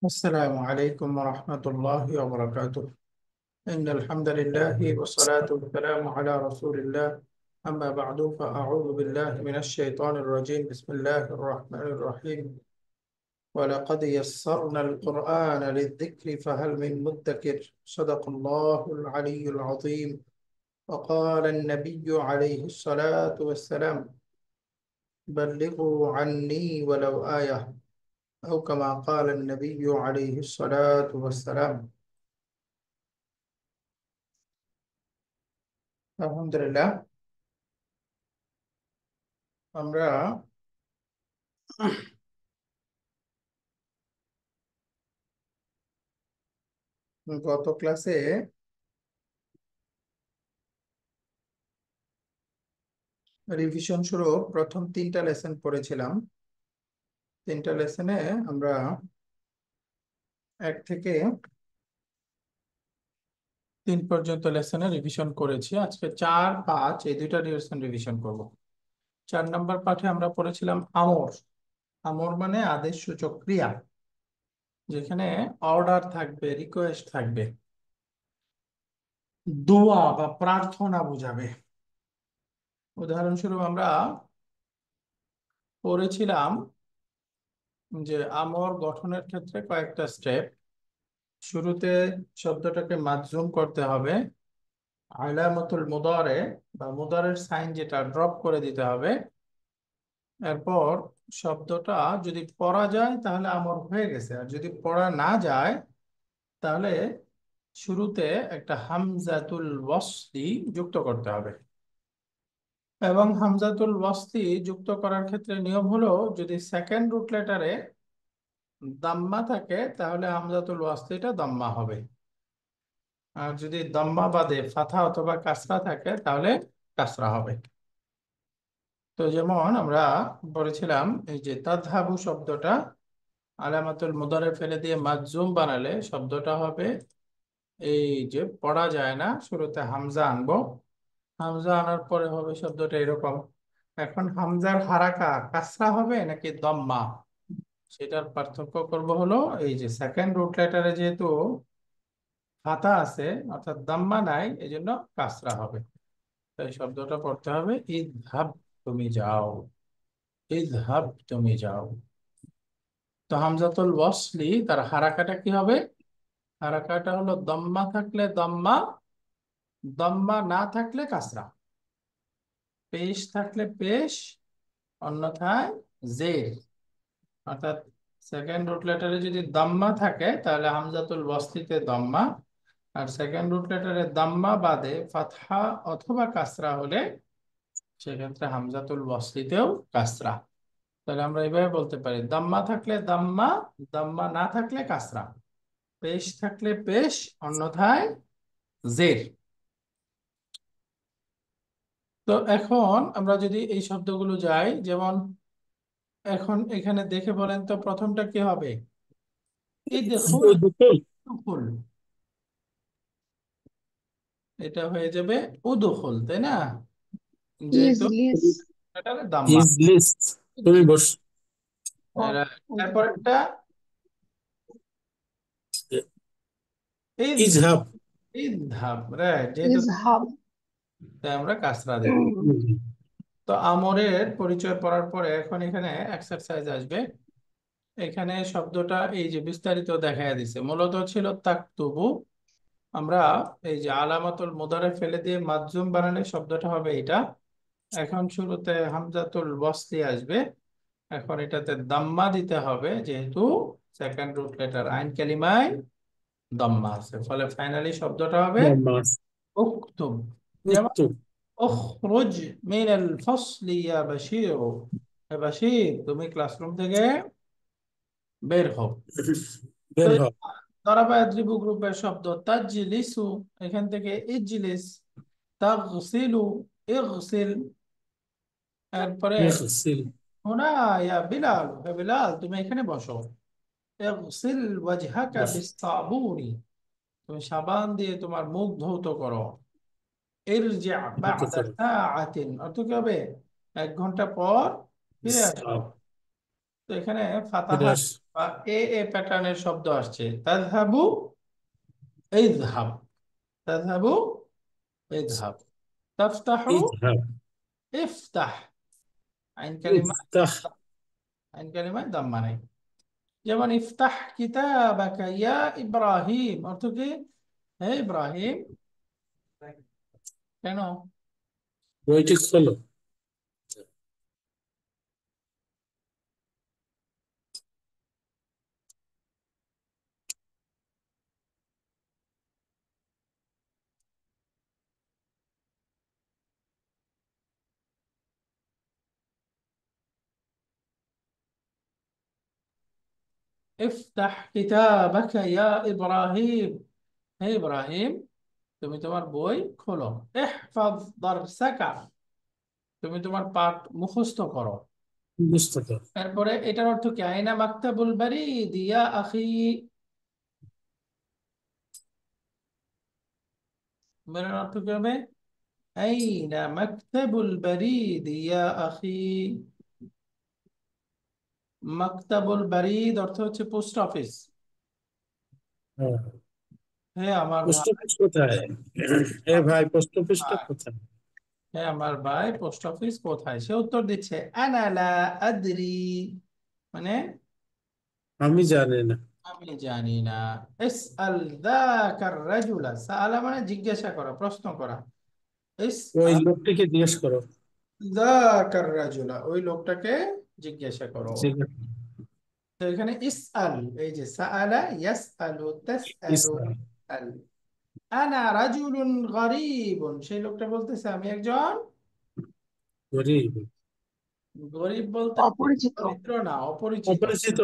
السلام عليكم ورحمة الله وبركاته. إن الحمد لله والصلاة والسلام على رسول الله. أما بعد فأعوذ بالله من الشيطان الرجيم. بسم الله الرحمن الرحيم. ولقد يسرنا القرآن للذكر فهل من مدكر. صدق الله العلي العظيم. وقال النبي عليه الصلاة والسلام: بلغوا عني ولو آية، أو كما قال النبي عليه الصلاة والسلام. আলহামদুলিল্লাহ, আমরা গত ক্লাসে রিভিশন স্বরূপ প্রথম তিনটা লেসন পড়েছিলাম। তিনটা লেসনে আমরা 1 থেকে 3 পর্যন্ত লেসনে রিভিশন করেছি। আজকে 4, 5 এই দুইটা লেসন রিভিশন করব। 4 নম্বর পাঠে আমরা পড়েছিলাম আমর। আমর মানে আদেশ সূচক ক্রিয়া, যেখানে অর্ডার থাকবে, রিকোয়েস্ট থাকবে, দোয়া বা প্রার্থনা বোঝাবে। উদাহরণস্বরূপ আমরা পড়েছিলাম যে আমর গঠনের ক্ষেত্রে কয়েকটা স্টেপ। শুরুতে শব্দটাকে মাজজুম করতে হবে, আলামাতুল মুদারে বা মুদারের সাইন যেটা ড্রপ করে দিতে হবে। এরপর শব্দটা যদি পড়া যায় তাহলে আমর হয়ে গেছে, আর যদি পড়া না যায় তাহলে শুরুতে একটা হামজাতুল ওয়াসলি যুক্ত করতে হবে। এবং হামজাতুল ওয়াসলি যুক্ত করার ক্ষেত্রে নিয়ম হলো, যদি সেকেন্ড রুট লেটারে দাম্মা থাকে তাহলে হামজাতুল ওয়াসলিটা দাম্মা হবে, আর যদি দাম্মা বাদে ফাথা অথবা কাসরা থাকে তাহলে কাসরা হবে। তো যেমন আমরা বলেছিলাম, এই যে তাযহাবু শব্দটা আলামাতুল মুদারে ফেলে দিয়ে মাজজুম বানালে শব্দটা হবে, এই যে পড়া যায় না, শুরুতে হামজা আনবো, হামজা আনার পরে হবে শব্দটা এরকম। এখন হামজার হারাকা কাসরা হবে নাকি দম্মা, সেটার পার্থক্য করব হলো, এই যে সেকেন্ড রুট লেটারে যেহেতু ফাতা আছে অর্থাৎ দাম্মা নাই, এই জন্য কাসরা হবে। তাই শব্দটা পড়তে হবে ইযহাব, তুমি যাও, ইযহাব তুমি যাও। তো হামজাতুল ওয়াসলি তার হারাকাটা কি হবে? হারাকাটা হলো দম্মা থাকলে দম্মা, দম্মা না থাকলে কাসরা, পেশ থাকলে পেশ, অন্যথায় জের। অর্থাৎ সেকেন্ড রুট লেটারে যদি দম্মা থাকে তাহলে হামজাতুল ওয়াসলিতে দম্মা, আর সেকেন্ড রুট লেটারে দাম্মা বাদে ফাতহা অথবা কাসরা হলে সেক্ষেত্রে হামজাতুল ওয়াসলিতেও কাসরা। তাহলে আমরা এইভাবে বলতে পারি, দাম্মা থাকলে দাম্মা, দাম্মা না থাকলে কাসরা, পেশ থাকলে পেশ, অন্যথায় জের। তো এখন আমরা যদি এই শব্দগুলো যাই, যেমন এখন এখানে দেখে বলেন তো প্রথমটা কি হবে? ইদখুল, উদখুল। উদখুল, এটা হয়ে যাবে উদখুল, তাই না? যেহেতু ইজলিস। এটা দাম্মা। ইজলিস, তুমি বস। তারপর একটা ইদ, ইজহাব। ইদহাব, রাইট, যেহেতু ইজহাব। তাই আমরা কাসরা দেব। তো আমরের পরিচয় পড়ার পরে এখন এখানে এক্সারসাইজ আসবে। এখানে শব্দটা এই যে বিস্তারিত দেখায় দিছে, মূলত ছিল তাকতুবু। আমরা এই যে আলামাতুল মুদারে ফেলে দিয়ে মাজজুম বানালে শব্দটা হবে এটা। এখন শুরুতে হামজাতুল ওয়াসলি আসবে, এখন এটাতে দাম্মা দিতে হবে, যেহেতু সেকেন্ড রুট লেটার আইন কালিমায় দাম্মা আছে, ফলে ফাইনালি শব্দটা হবে নামাজ। উকতুব। যেমন উক্তু। উখরুজ মিনাল ফাসলি ইয়া বাশীর, হে বাশীর তুমি ক্লাসরুম থেকে বের হও। তো বের হও। দারাবা ইয়াদরিবু গ্রুপের শব্দ তাজলিসু, এখান থেকে ইজলিস, তাগসিলু, ইগসিল। এরপরে ইগসিল। হুনা ইয়া বিলাল, হে বিলাল তুমি এখানে বসো। ইগসিল ওয়াজহাকা বস। বিসাবুনি, তুমি সাবান দিয়ে তোমার মুখ ধৌত করো। ইরজি দ্রুত বা'দা করো। সাআতিন, অর্থ কি হবে? 1 ঘন্টা পর ফিরে আসো। ইসলাম। তো এখানে ফিরে ফাতাহা আস। বা এ প্যাটার্নের শব্দ আসছে, তাযহাবু ইযহাব, তাযহাবু ইযহাব, তাফতাহু ইযহাব, ইফতাহ। আইন কালিমা, ইফতাহ। আইন কালিমায় দাম্মা নাই। যেমন ইফতাহ কিতাবাকা ইয়া ইব্রাহিম, অর্থ কি? হে ইব্রাহিম, কেন? বইটি খোলো। ইফতাহ কিতাবাকা ইয়া ইব্রাহিম, হে ইব্রাহিম, তুমি তোমার বই খোলো। ইহফাজ দারসাকা, তুমি তোমার পাঠ মুখস্থ করো। বুঝতে পার। এরপরে এটার অর্থ কি? আইনা মাকতাবুল বারিদ ইয়া আখি, এর অর্থ কি হবে? আইনা মাকতাবুল বারিদ ইয়া আখি। মাকতাবুল বারিদ অর্থ হচ্ছে পোস্ট অফিস। হ্যাঁ, হ্যাঁ আমার পোস্ট ভাই, অফিস কোথায়? এ ভাই, পোস্ট অফিসটা কোথায়? হ্যাঁ আমার ভাই, পোস্ট অফিস কোথায়? সে উত্তর দিচ্ছে আনা লা আদরি, মানে আমি জানি না। আমি জানি না। ইসআল যাকার রাজুলা, সাআলা মানে জিজ্ঞাসা করা, প্রশ্ন করা। ওই ইসআল লোকটিকে জিজ্ঞেস করো। যাকার রাজুলা, ওই লোকটাকে জিজ্ঞাসা করো। জিজ্ঞাসা। তো এখানে ইসআল, এই যে সাআলা ইয়াসআলু তাসআলু, ইসলাম। আল আনা রাজুলুন গরীবুন, সেই লোকটা বলতেছে আমি একজন গরিব। গরিব, বলতে অপরিচিত। দরিদ্র না, অপরিচিত। অপরিচিত।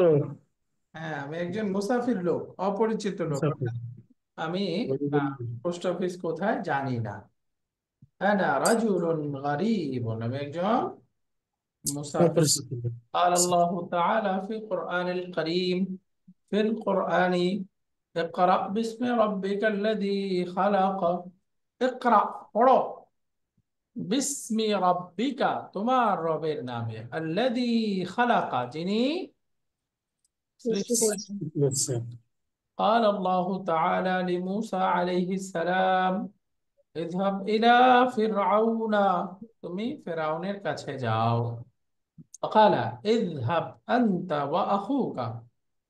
হ্যাঁ আমি একজন মুসাফির লোক, অপরিচিত লোক। মুসাফির। আমি গরিব। পোস্ট অফিস কোথায় জানি না। আনা রাজুলুন গরীবুন, আমি একজন মুসাফির। অপরিচিত লোক। قال الله تعالى في القرآن الكريم، في القرآن: اقرأ باسم ربك الذي خلق। اقرأ পড়ো, বিস্মি রাব্বিকা, তোমার রবের নামে, আল্লাযী খালাকা, যিনি সৃষ্টি সৃষ্টি। করেছেন। বলছেন। قال الله تعالى لموسى عليه السلام: اذهب إلى فرعون، তুমি ফেরাউনের কাছে যাও। فقال اذهب أنت وأخوك,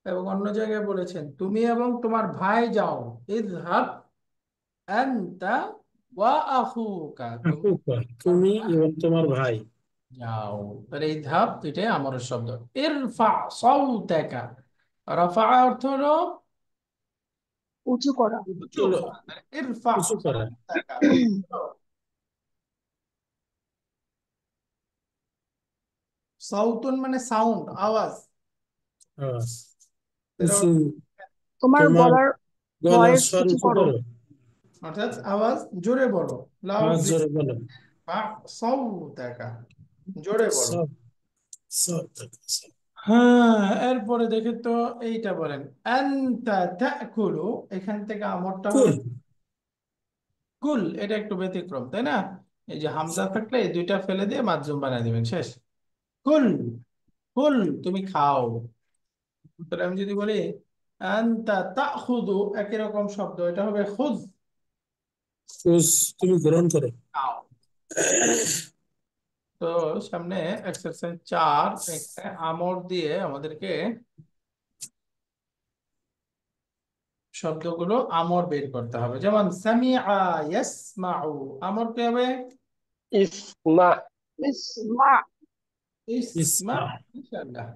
এবং অন্য জায়গায় বলেছেন তুমি এবং তোমার ভাই যাও। ইযহাব আনতা ওয়া আখুকা, তুমি আকুকা, তোমার তুমি ভাই এবং তোমার ভাই। যাও। তাহলে ইযহাব এটাই আমার শব্দ। ইরফা সাউতাকা, রাফা অর্থ হলো উঁচু করা। উঁচু চলো। করা। তাহলে ইরফা কিছু করা। সাউতাকা, সাউতুন মানে সাউন্ড, আওয়াজ। আওয়াজ। তাহলে উঁচু। তোমার তোমার গলার গলার ভয়েস স্বর উঁচু উঁচু করো। করো। অর্থাৎ আওয়াজ জোরে বলো, আওয়াজ লাউডলি। জোরে বলো। সাউতাকা, জোরে বলো। সব। সব। সব। হ্যাঁ এরপরে দেখে তো এইটা বলেন, আনতা তাকুলু, এখান থেকে আমরটা হবে কুল। কুল। এটা একটু ব্যতিক্রম, তাই না? এই যে হামজা থাকলে এই দুইটা ফেলে দিয়ে মাধ্যম বানিয়ে দিবেন, শেষ। কুল, কুল তুমি খাও। তাহলে আমি যদি বলি আনতা তাখুদু, একই রকম শব্দ, এটা হবে খুদ, খুশ, তুমি গ্রহণ করো। খাও। তো সামনে এক্সারসাইজ 4, এখানে আমর দিয়ে আমাদেরকে শব্দগুলো আমর বের করতে হবে। যেমন সামিআ ইয়াসমাউ, আমর কি হবে? ইসমা। ইসমা। ইসমা, ইসমা। ইনশাআল্লাহ।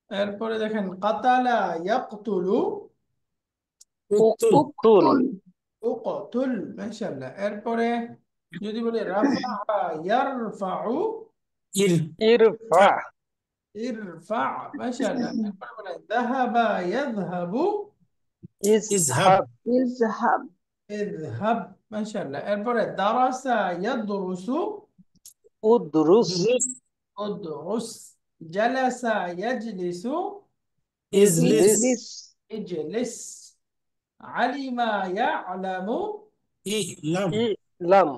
এরপরে দেখেন কাতালা ইয়াকতুলু, উত্তুল। উক্তুল। উক্তুল। উকতুল, মাশাআল্লাহ। এরপরে যদি বলি রাফা ইয়ারফাউ, ইর। ইরফা। ইরফা, মাশাআল্লাহ। এরপরে বলে যাহাবা ইয়াযহাবু, ইজহাব। ইজহাব। ইজহাব। ইযহাব, মাশাআল্লাহ। এরপরে দারাসা ইয়াদরুসু, উদ্রুস। দুরুস। উদরুস। জালাসা ইয়াজলিসু, ইজলিস। ইজলিস। ইজলিস। ইজলিস। আলিমা ইয়ালামু, ইলাম। ইলাম।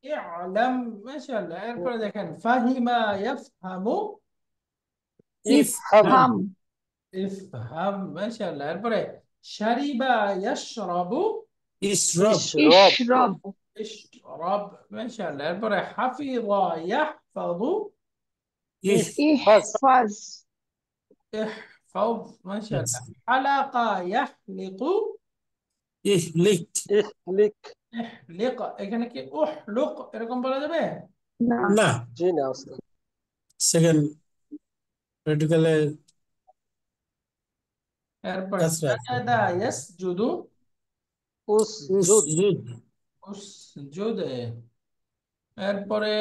ইয়ালাম, মাশাআল্লাহ। এরপরে দেখেন ফাহিমা ইয়াফহামু, ইফহাম। ইফহাম। হাম। ইফহাম মাশাআল্লাহ। এরপরে শারিবা ইয়াশরাবু, اشرب ইশরব ইশরব ইশরাব মাশাআল্লাহ। এরপরে হাফিযা ইয়াহফাযু, إح ইহফাজ ইহফাজ ইহফায মাশাআল্লাহ। হালাকা ইয়াহলিকু, إحلق ইহলিক ইহলিক। এখানে কি উহলুক এরকম বলা যাবে? না না জি না উস্তাদ সেকেন্ড প্র্যাকটিক্যালে এরপরে কাসরা আছে সাজাদা ইয়াসজুদু, উসজুদ উসজুদ উসজুদ। এরপরে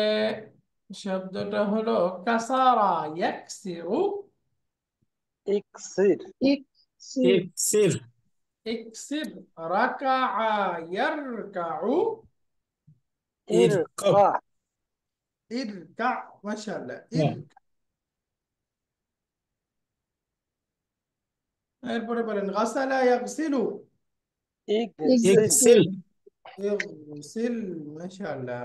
শব্দটা হলো কাসারা ইয়াকসিরু, ইকসির ইকসির ইকসির ইকসির। রাকাআ ইয়ারকাউ, ইরকাব ইরকা ইরকা মাশাআল্লাহ হ্যাঁ এরপরে বলেন গাসালা ইয়াগসিলু, ইগসিল ইকসিল ইগসিল মাশাআল্লাহ।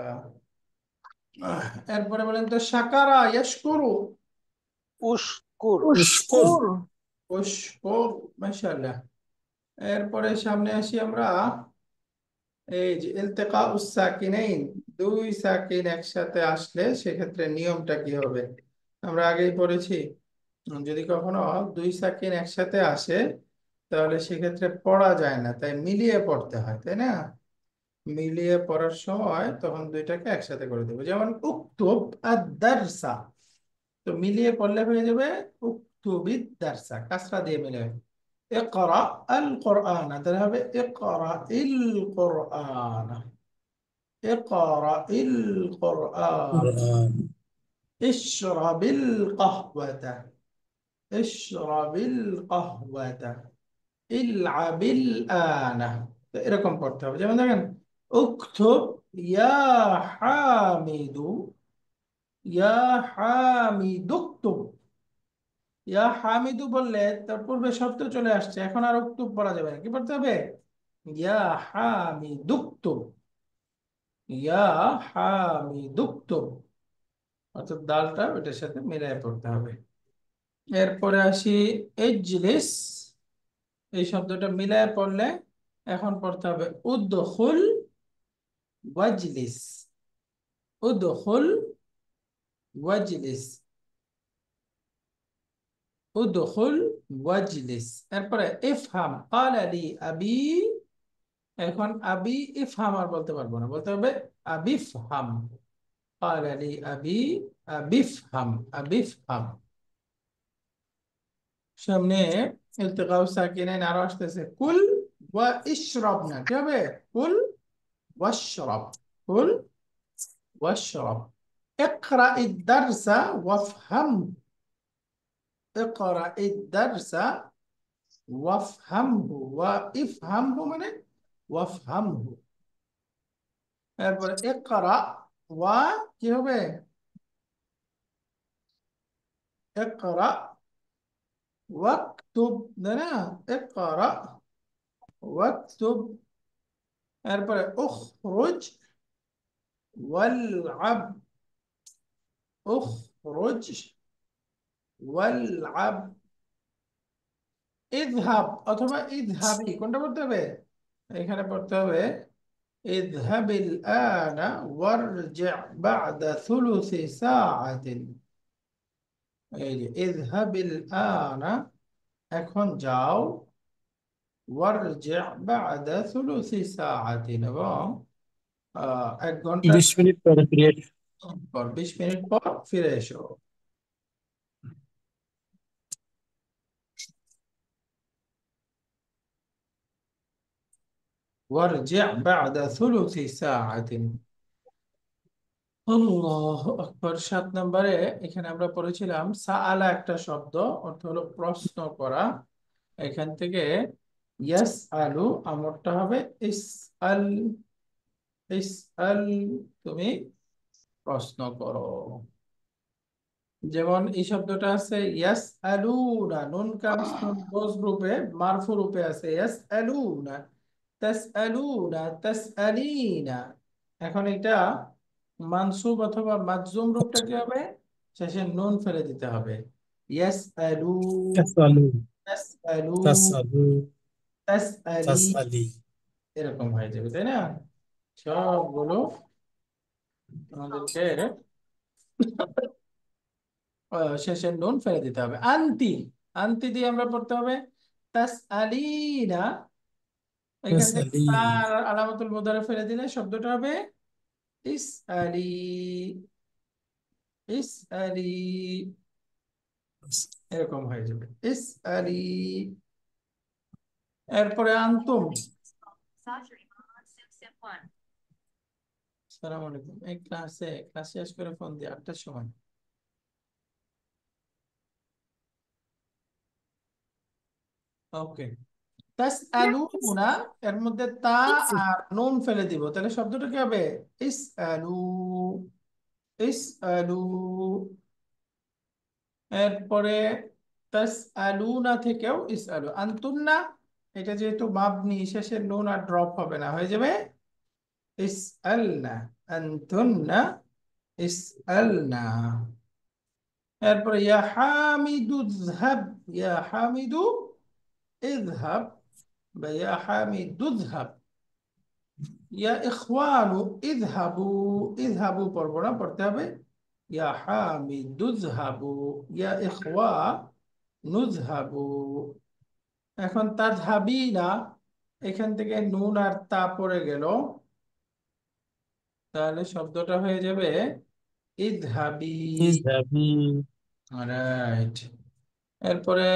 এরপরে বলেন তো শাকারা ইয়াশকুরু, উশকুর উশকুর উশকুর উশকুর মাশাআল্লাহ। এরপরে সামনে আসি আমরা, এই যে ইলতিকা উস-সাকিনাইন, দুই সাকিন একসাথে আসলে সেক্ষেত্রে নিয়মটা কি হবে আমরা আগেই পড়েছি। যদি কখনো দুই সাকিন একসাথে আসে তাহলে সেক্ষেত্রে পড়া যায় না, তাই মিলিয়ে পড়তে হয়, তাই না? মিলিয়ে পড়ার সময় তখন দুইটাকে একসাথে করে দেবো, যেমন উকতুব আদ-দারসা, তো মিলিয়ে পড়লে হয়ে যাবে উকতুবিদ দারসা, কাসরা দিয়ে মিলে ইকরা আল কোরআন, তাহলে হবে ইকরা ইল কোরআন, ইকরা ইল কোরআন। কোরআন ইশরাবিল কাহওয়াতা, ইশরাবিল কাহওয়াতা, ইলআবিল আনা। তো এরকম পড়তে হবে, যেমন দেখেন উকতুব ইয়া হামিদু, ইয়া হামিদু উকতুব। ইয়া হামিদু বললে তার পূর্বে শব্দ চলে আসছে, এখন আর উকতুব পড়া যাবে না, কি পড়তে হবে? ইয়া হামিদু উকতুব, ইয়া হামিদু উকতুব। অর্থাৎ দালটা ওটার সাথে মিলাই পড়তে হবে। এরপরে আসি ইজলিস, এই শব্দটা মিলায় পড়লে এখন পড়তে হবে উদখুল ওয়াজলিস, উদখুল ওয়াজলিস, উদখুল ওয়াজলিস। এরপরে ইফহাম ক্বালা লি আবি, এখন আবি ইফহাম আর বলতে পারবো না, বলতে হবে আবিফহাম। ক্বালা লি আবি আবিফহাম, আবিফহাম। সামনে ইলতিকাউ সাকিনাইন আরো আসতেছে, কুল ওয়া ইশরাব, না কি হবে? কুল ওয়াশরাব, কুল ওয়াশরাব। اقرأ الدرس وافهم، اقرأ الدرس وافهمه، وافهمه মানে وافهمه। এরপরে اقرأ ওয়া কি হবে? اقرأ واكتب، না اقرأ واكتب। এরপরে اخرج والعب، اخرج والعب। ইযহাব অথবা ইযহাবি কোনটা পড়তে হবে? এখানে পড়তে হবে ইযহাবিল আনা ওয়ারজি' বা'দা থুলুসি সাআতিন। এই যে ইযহাবিল আনা, এখন যাও, ওয়ারজি' বা'দা থুলুসি সাআতিন, এবং 1 ঘন্টা 20 মিনিট পরে পিরিয়ড 20 মিনিট পর ফিরে এসো। ওয়ারজি' বা'দা থুলুসি সাআতিন। আল্লাহু আকবার। 7 নম্বরে এখানে আমরা পড়েছিলাম সাআলা একটা শব্দ, অর্থ হলো প্রশ্ন করা। এখান থেকে ইয়াস আলু আমরটা হবে ইসআল, ইসআল, তুমি প্রশ্ন করো। যেমন এই শব্দটা আছে ইয়াস আলুনা, নুন কামস নুন বোজ রূপে মারফু রূপে আছে ইয়াস আলুনা, তাস আলুনা, তাস আলিনা। এখন এটা মানসুব অথবা মাজজুম রূপটা কি হবে? শেষে নুন ফেলে দিতে হবে, ইয়াস আলু, ইয়াসআলু তাসআলু, তাসআলু, তাসআলি, তাসআলি। এরকম হয়ে যাবে, তাই না? সবগুলো আমাদেরকে শেষের নুন ফেলে দিতে হবে। আন্তি, আন্তি দিয়ে আমরা পড়তে হবে তাসআলিনা। এখান থেকে তাসআলি, তার আলামাতুল মুদারে ফেলে দিলে শব্দটা হবে ইসআলি, ইসআলি, এরকম হয়ে যাবে ইসআলি। এরপরে আনতুম। আসসালামু আলাইকুম, এই ক্লাস শেষ করে ফোন দিয়ে 8টার সময়। ওকে, তাসআলুনা, এর মধ্যে তা আর নুন ফেলে দিব, তাহলে শব্দটা কি হবে? ইসআলু, ইসআলু। এরপরে তাসআলুনা থেকেও ইসআলু। আনতুন্না, এটা যেহেতু মাবনি, শেষের নুন আর ড্রপ হবে না, হয়ে যাবে ইসআলনা, আনতুন্না ইসআলনা। এরপরে ইয়া হামিদু ইযহাব, ইয়া হামিদু ইযহাব, বা ইয়া হামিদু ইযহাব। ইয়া ইখওয়ানু ইযহাবু, ইযহাবু পড়বো না, পড়তে হবে ইয়া হামিদু ইযহাবু, ইয়া ইখওয়া নুযহাবু। এখন তাযহাবিনা, এখান থেকে নুন আর তা পড়ে গেল, তাহলে শব্দটা হয়ে যাবে ইযহাবি। ইযহাবি, রাইট। এরপরে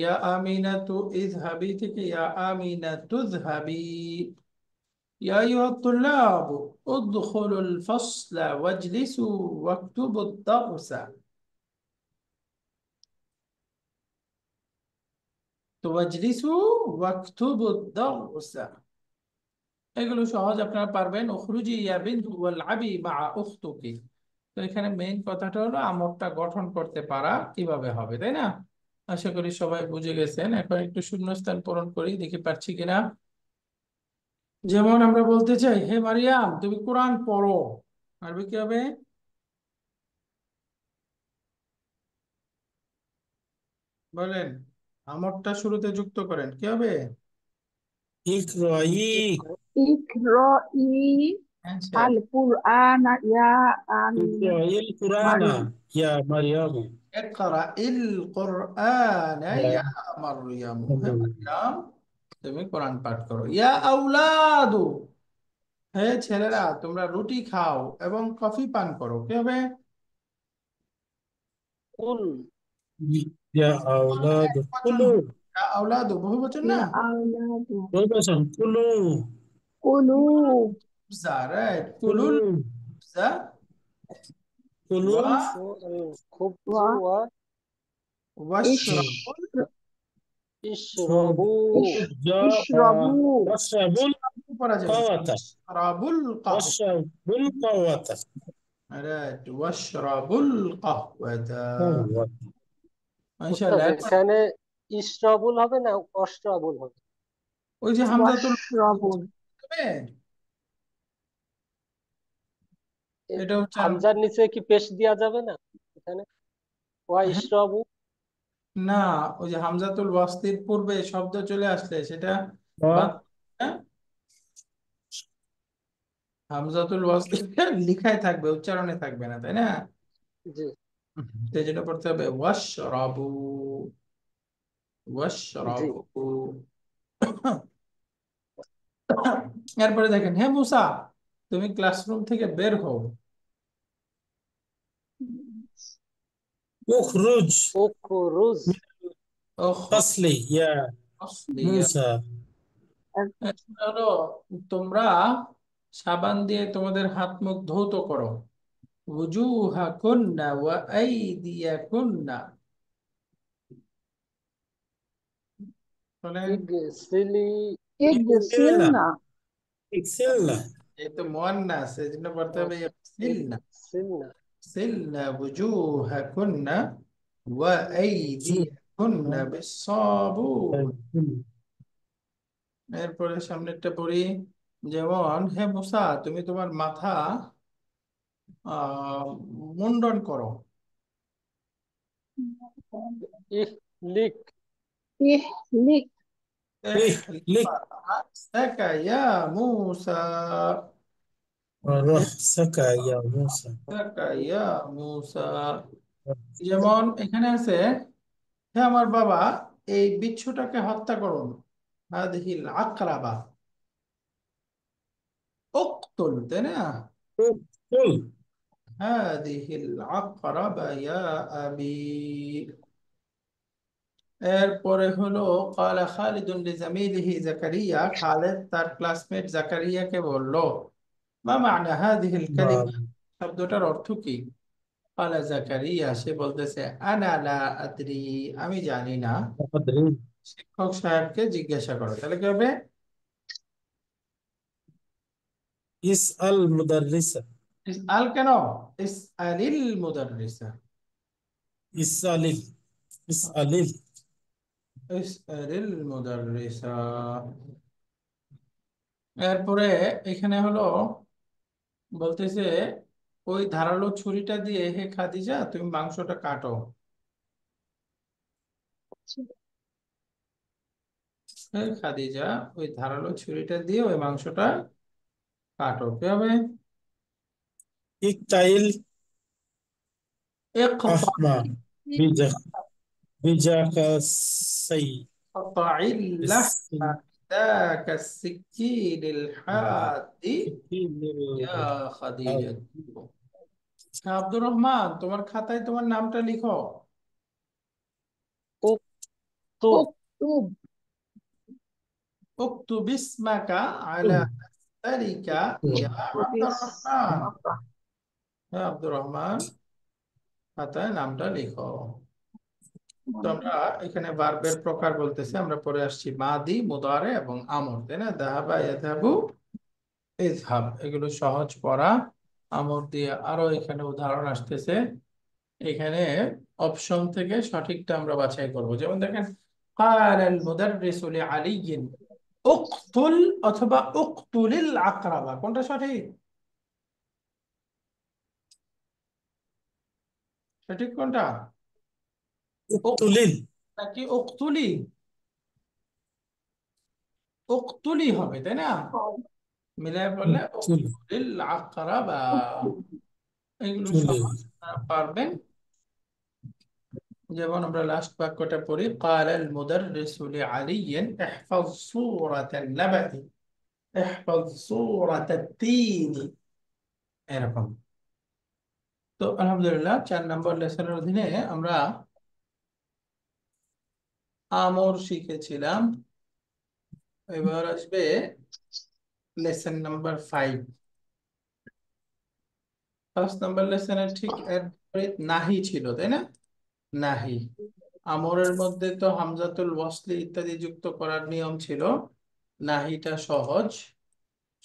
ইয়া আমিনাতু ইযহাবি থেকে ইয়া আমিনাতু ইযহাবি। ইয়া আইয়ুহাত তুল্লাব উদখুলুল ফাসলা ওয়াজলিসু ওয়াকতুবুদ দারসা। তো ওয়াজলিসু ওয়াকতুবুদ দারসা, এগুলো সহজ, আপনারা পারবেন। উখরুজি ইয়া বিনতু ওয়ালআবি মা উখতুকি। তো এখানে মেইন কথাটা হলো আমরটা গঠন করতে পারা কিভাবে হবে, তাই না? আশা করি সবাই বুঝে গেছেন। এখন একটু শূন্যস্থান পূরণ করি, দেখি পারছি কিনা। যেমন আমরা বলতে চাই, হে মারিয়াম তুমি কোরআন পড়ো, পারবে কি হবে? বলেন, আমরটা শুরুতে যুক্ত করেন, কি হবে? ইকরাই, ইকরাই অ্যান্সার। আল কুরআন ইয়া আমিনা ইকরাইল কুরআনা মারিয়াম। ইয়া মারইয়াম, ইকরা ইল কোরআন ইয়া ইয়া মারইয়াম, হে মারিয়াম তুমি কোরআন পাঠ করো। ইয়া আউলাদু, হে ছেলেরা তোমরা রুটি খাও এবং কফি পান করো, কি হবে? কুল, ইয়া আওলাদ বচন কুলু, হবে। ইয়া আউলাদু বহুবচন না? ইয়া আওলাদু বলবেন কুলু, কুলু খুবজা, রাইট, কুলু, কুলুল খুবজা কুলু, ওয়া খুবজু ওয়া ওয়া ওয়াশরাবুল, ইশরাবু, যা ইশরাবু ওয়াশরাবুল পড়া যাবে না, কাওয়াতা, ওয়াশরাবুল কাহওয়া, ওয়াশরাবুল কাওয়াতা, রাইট, ওয়াশরাবুল কাহওয়াতা। উস্তাদ মাশাআল্লাহ। এখানে ইশরাবুল হবে না অশরাবুল হবে? ওই যে হামজাতুল ওয়াশরাবুন। হবে, এ এটা উচ্চারণ হামজার নিচে কি পেশ দেওয়া যাবে না এখানে? ওয়া হ্যাঁ, ইশরাবু, না, ওই যে হামজাতুল ওয়াসলির পূর্বে শব্দ চলে আসলে সেটা বা বাদ, হ্যাঁ? হামজাতুল ওয়াসলিটা লিখায় থাকবে, উচ্চারণে থাকবে না, তাই না? জি সেই জন্য পড়তে হবে ওয়াশরাবু, জি। ওয়াশরাবু। এরপরে দেখেন, হে মুসা তুমি ক্লাসরুম থেকে বের হও। উখরুজ উখরুজ, উখরুজ ফাসলি ইয়া আসলিয়া। মুসা, এটা হলো তোমরা সাবান দিয়ে তোমাদের হাত মুখ ধৌত করো। ওয়ুজুহাকুন্না ওয়া আইদিয়াকুন্না, বলেন। ইগসিলি, ইকসিলনা, ইগসিলনা ইকসিলনা, এই তো মুয়ান্নাস, এই জন্য পড়তে হবে ইয়াগসিলনা। ইগসিলনা, সিলনা ওয়ুজুহাকুন্না ওয়া আইদিয়াকুন্না বিসসাবুন। এরপরে সামনেরটা পড়ি, যেমন হে মুসা তুমি তোমার মাথা আহ মুন্ডন করো। ইহলিক, ihlik إهلك رأسك يا موسى رأسك يا موسى رأسك يا موسى যেমন এখানে আছে, হে আমার বাবা, এই বিচ্ছুটাকে হত্যা করুন। হাদিহিল আকরাবা, উকতুল, তাই না? قل হাদিহিল আকরাবা ইয়া আবি। এরপরে হলো ক্বালা খালিদুন লিজামিলিহি জাকারিয়া, খালেদ তার ক্লাসমেট জাকারিয়াকে বলল, মা মা'না হাদিহিল কালিমা, ما শব্দটার অর্থ কি? ক্বালা জাকারিয়া, সে বলতেছে, আনা লা আদরি, আমি জানি না। أدري শিক্ষক সাহেবকে জিজ্ঞাসা করো। তাহলে কি হবে? اسأل مدرسة ইসআল কেন? ইসআলিল মুদাররিসা, اسأل اسأل ইসআলিল মুদাররিসা। এরপরে এখানে হলো বলতেছে, ওই ধারালো ছুরিটা দিয়ে, হে খাদিজা, তুমি মাংসটা কাটো। হে খাদিজা, ওই ধারালো ছুরিটা দিয়ে ওই মাংসটা কাটো। কি হবে? اقتل ইকতাই أحمى بيجاك بيجاك السي اللحم السن ذاك السكين الحاد السكين ইয়া খাদিজা। হ্যাঁ, আব্দুর রহমান, তোমার খাতায় তোমার নামটা লিখো। উক্তুব। uktub اكتب اسمك على دفترك يا عبد tubis الرحمن। maka হ্যাঁ আব্দুর রহমান, খাতায় নামটা লিখো। তো আমরা এখানে ভার্বের প্রকার বলতেছি, আমরা পরে আসছি মাদি, মুদারে এবং আমর, তাই না? যাহাবা, ইয়াযহাবু, ইযহাব, এগুলো সহজ পড়া। আমর দিয়ে আরো এখানে উদাহরণ আসতেছে। এখানে অপশন থেকে সঠিকটা আমরা বাছাই করব। যেমন দেখেন, ক্বালাল মুদাররিসু লিআলিয়্যিন উকতুল অথবা উকতুলিল আকরাবা, কোনটা সঠিক? সঠিক কোনটা? উক اقتل নাকি উকতুলি? উকতুলি হবে, তাই না? মিলায় বললে اقتل উকতুলিল আকরাবা। এগুলো সব اقتل আপনারা পারবেন। যেমন আমরা লাস্ট বাক্যটা পড়ি, ক্বালাল মুদাররিসু লিআলিয়্যিন ইহফাজ সূরাতান নাবাতি ইহফাজ সূরাতাত তিন, এরকম। তো আলহামদুলিল্লাহ, 4 নম্বর লেসনের অধীনে আমরা আমর শিখেছিলাম। এবার আসবে লেসন নাম্বার 5। 5 নম্বর লেসনের ঠিক এর বিপরীত নাহি ছিল, তাই না? নাহি, আমরের মধ্যে তো হামজাতুল ওয়াসলি ইত্যাদি যুক্ত করার নিয়ম ছিল। নাহিটা সহজ,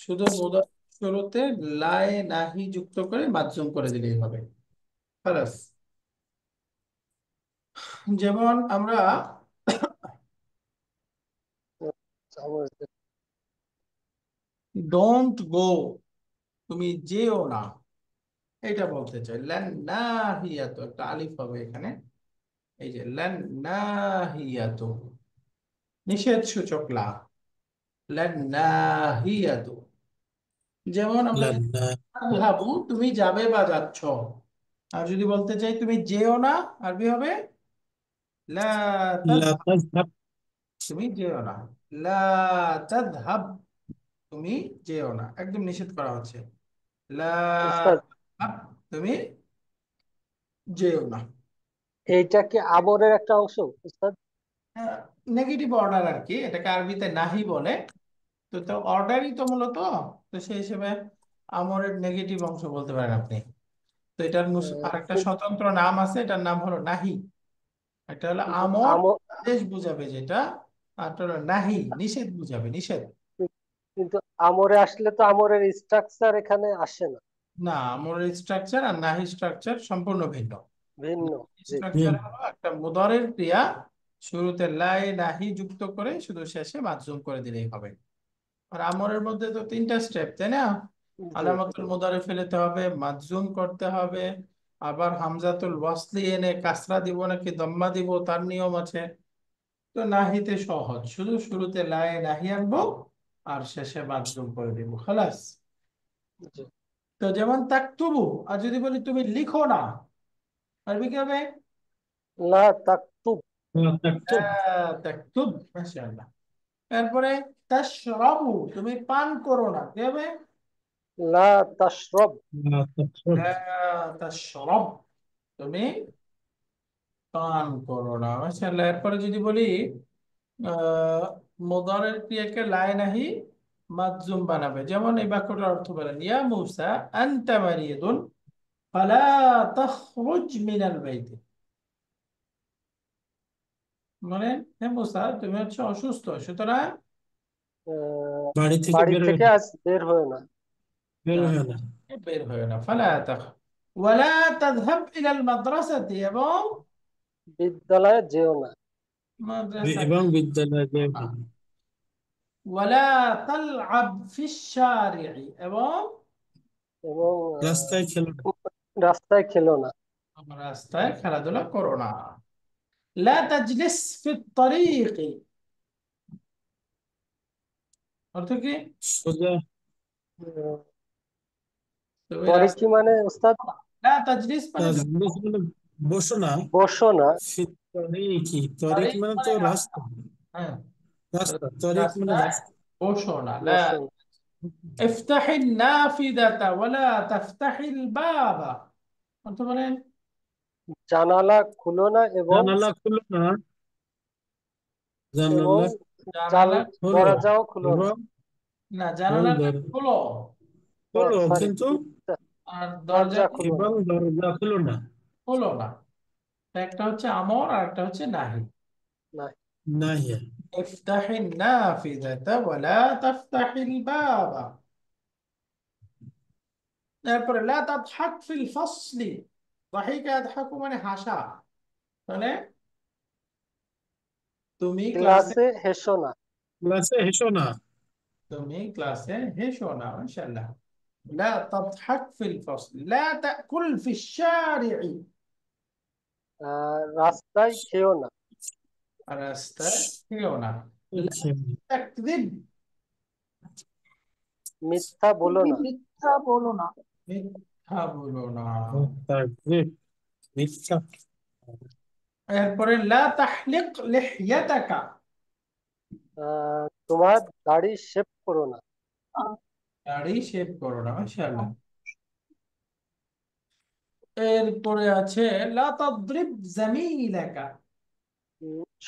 শুধু মুদাফ শুরুতে লায়ে নাহি যুক্ত করে মাযযুম করে দিলেই হবে, খালাস। যেমন আমরা ডোন্ট গো, তুমি যেও না, এটা বলতে চাই। লান নাহিয়াতু, একটা আলিফ হবে এখানে, এই যে লান নাহিয়াতু, নিষেধ সূচক লা, লান নাহিয়াতু। যেমন আমরা যদি لنا ভাবু, তুমি যাবে বা যাচ্ছ, আর যদি বলতে চাই তুমি যেও না, আরবি হবে লা لا তাযহাব, تذهب তুমি যেও না। লা তাযহাব, তুমি যেও না, একদম নিষেধ করা হচ্ছে। লা উস্তাদ, তাযহাব, তুমি যেও না। এইটা কি আমরের একটা অংশ উস্তাদ? নেগেটিভ অর্ডার আর কি, এটাকে আরবিতে নাহি বলে। তো তো অর্ডারই তো মূলত, তো সেই হিসেবে আমরের নেগেটিভ অংশ বলতে পারেন আপনি। তো এটার আরেকটা কিন্তু স্বতন্ত্র নাম আছে, এটার নাম হলো নাহি। একটা হলো কিন্তু আমর, আমর, আদেশ বুঝাবে যেটা, আর একটা হলো নাহি, নিষেধ বুঝাবে, নিষেধ। কিন্তু আমরে আসলে তো আমরের স্ট্রাকচার এখানে আসে না, না, আমরের স্ট্রাকচার আর নাহি স্ট্রাকচার সম্পূর্ণ ভিন্ন। ভিন্ন। জি। স্ট্রাকচার হলো একটা মুদারের ক্রিয়া, শুরুতে লাই নাহি যুক্ত করে শুধু শেষে মাযযুম করে দিলেই হবে। আর আমরের মধ্যে তো 3টা স্টেপ, তাই না? জি। আলামাতুল মুদারে ফেলতে হবে, মাযযুম করতে হবে, আবার হামজাতুল ওয়াসলি এনে কাসরা দিব নাকি দম্মা দিব তার নিয়ম আছে। তো নাহিতে সহজ, শুধু শুরুতে লাই নাহি আনবো আর শেষে মাধ্যম করে দিব, খালাস। জি। তো যেমন তাকতুবু, আর যদি বলি তুমি লিখো না, আরবি কি হবে? লা তাকতুব। لا تكتب তাকতুব, মাশাআল্লাহ। তারপরে তাশরাবু, তুমি পান করো না, কি হবে? লা তাশরব। لا تشرب লা তাশরাব, তুমি পান করো না, মাশাআল্লাহ। এরপরে যদি বলি আহ মুদারের ক্রিয়াকে লাই নাহি মাজজুম বানাবে, যেমন এই বাক্যটার অর্থ বলেন, ইয়া মূসা আনতা মারিদুন ফালা তাখরুজ মিনাল বাইতি। মানে, হে মূসা, তুমি হচ্ছে অসুস্থ, সুতরাং বাড়ি থেকে বাড়ি বের হয়ে থেকে না, আজ বের হয় না। বের হয়ে না। বের হয় না, ফালা তাখ ওয়ালা তাযহাব ইলাল মাদ্রাসাতি, এবং বিদ্যালয়ে যেও না। মাদ্রাসা এবং বিদ্যালয়ে বের না। হয়ে না। ওয়ালা তালআব ফিশ শারি'i, এবং এবং রাস্তায় খেলো না। রাস্তায় খেলো না। রাস্তায় খেলাধুলা করো না। লা তাজলিস ফিত তারিকি, অর্থ কি? সোজা উম, তুমি তরিকি মানে ওস্তাদ লা তাজলিস মানে তাজলিস মানে বসো না। বসো না। ফিত তরিকি, তরিক তারিক মানে তো মানে রাস্তা, হ্যাঁ, রাস্তা তরিক মানে রাস্তায় রাস্তা। বসো না। লা বসো না। ইফতাহিন নাফিদাতা ওয়ালা তাফতাহিল বাবা, অর্থ বলেন? জানালা খুলো না এবং জানালা খুলো না, এবং জানালা জাল জানালা, খোলো দরজাও খুলো না। এবং না, এবং জানালাটা খোলো খোলো সরি, কিন্তু আর দরজা দরজাটি খুলো না। এবং দরজা খুলো না। খোলো না। তো একটা হচ্ছে আমর আর একটা হচ্ছে নাহি। না। নাহিয়া ইফতাহিন নাফিদাতা ওয়ালা তাফতাহিল বাবা। তারপরে লা তাদহাক ফিল ফাসলি, দাহিকা ইয়াদহাকু মানে হাসা, মানে তুমি ক্লাসে, ক্লাসে হেসো না। ক্লাসে হেসো না। তুমি ক্লাসে হেসো না, মাশাআল্লাহ। লা তাদহাক ফিল ফাসলি, লা তাকুল ফিশ শারি'i, রাস্তায় খেও না। রাস্তায় খেও না। লা তাকযিব, মিথ্যা বলো তুমি না। মিথ্যা বলো না। মিথ্যা বলো না। তাকযীব মিথ্যা। এরপরে লা তাহলিক লিহইয়াতাকা, তোমার দাড়ি শেভ করো না। আহ, দাড়ি শেভ করো না, মাশাআল্লাহ। এরপরে আছে লা তাদরিব জামিলাকা,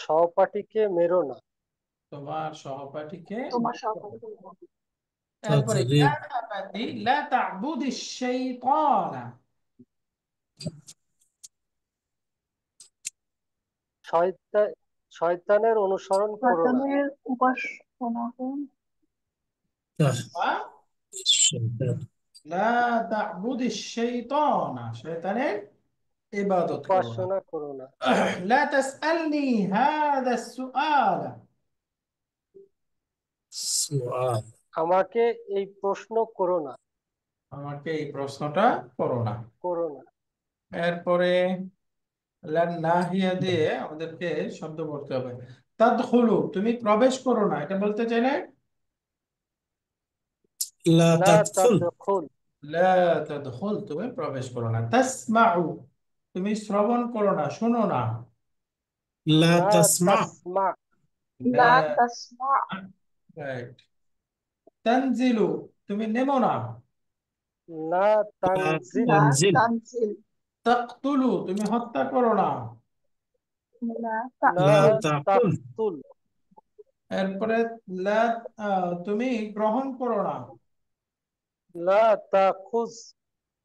সহপাঠীকে মেরো না। তোমার সহপাঠীকে। তোমার সহকারী বলবো। এরপরে ইয়া তাজরিব আবাতি লা তা'বুদিশ শাইতানা, শয়তানের অনুসরণ করো না। শয়তানের উপাসনা করো। ওয়া লা তা'বুদিশ শাইতানা, শয়তানের ইবাদত করো না। উপাসনা করো না। লা তাসআলনি হাযা সুআলা, সুআল আমাকে এই প্রশ্ন করো না। আমাকে এই প্রশ্নটা করো না। করো না। এরপরে লান নাহিয়া দিয়ে আমাদেরকে শব্দ করতে হবে। তাদখুলু, তুমি প্রবেশ করো না, এটা বলতে চাইলে লা লা তাদখুল তাদখুল। লা তাদখুল, তুমি প্রবেশ করো না। তাসমাউ, তুমি শ্রবণ করো না, শোনো না। লা লা তাসমা তাসমা। লা লা, তাসমা। রাইট। তানজিলু, তুমি নেমো না। লা লা তানজিল। লা তানজিল তানজিল। তাকতুলু, তুমি হত্যা করো না। লা লা লা তাকুল। তাকুল তাকতুল। এরপরে লা, তুমি গ্রহণ করো না, লা তাখুজ।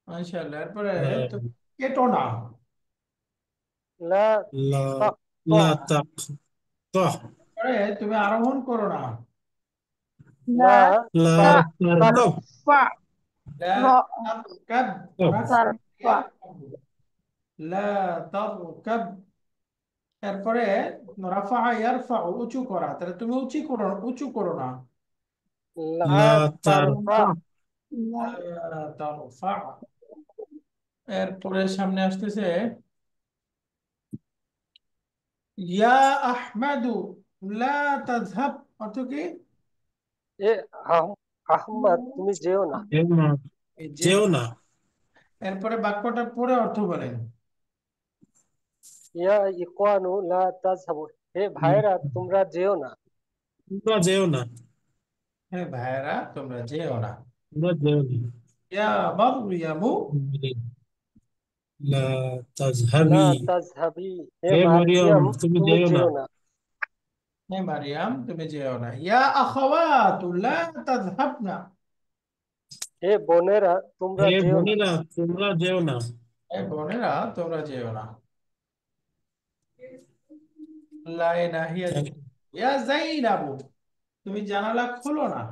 মাশাআল্লাহ। এরপরে তুমি লা কেটো না, লা লা তাকতা। লা তাকতাহ এরপরে তুমি আরোহণ করো না। লা লা লা তারকাব তারফা। লা র তারকাব, তারফা। লা তারকাব। এরপরে রাফা ইয়ারফা, উঁচু করা, তাহলে তুমি উঁচু করো, উঁচু করো না। লা লা তারফা। তারফা লা লা তারফা। এরপরে সামনে আসতেছে ইয়া আহমাদু লা তাযহাব অর্থ কি? এ আহমদ তুমি যেও না। যেও না, এই যে যেও না। এরপরে বাক্যটা পড়ে অর্থ বলেন। ইয়া ইখওয়ানু লা তাযহাবু, হে ভাইরা তোমরা যেও না। তোমরা যেও না, হ্যাঁ ভাইয়েরা তোমরা যেও না। তোমরা যেও না। ইয়া মারইয়ামু লা লা তাযহাবি, তাযহাবি, হে হে মরিয়ম মারইয়াম তুমি তুমি যেও না। যেও না। হে মারিয়াম তুমি যেও না। ইয়া আখাওয়াতু লা তাযহাবনা, হে বোনেরা তোমরা হে যেও না। বোনেরা তোমরা যেও না। হে বোনেরা তোমরা যেও না। লা নাহিয়া। ইয়া যাইনাবু তুমি জানালা খোলো না।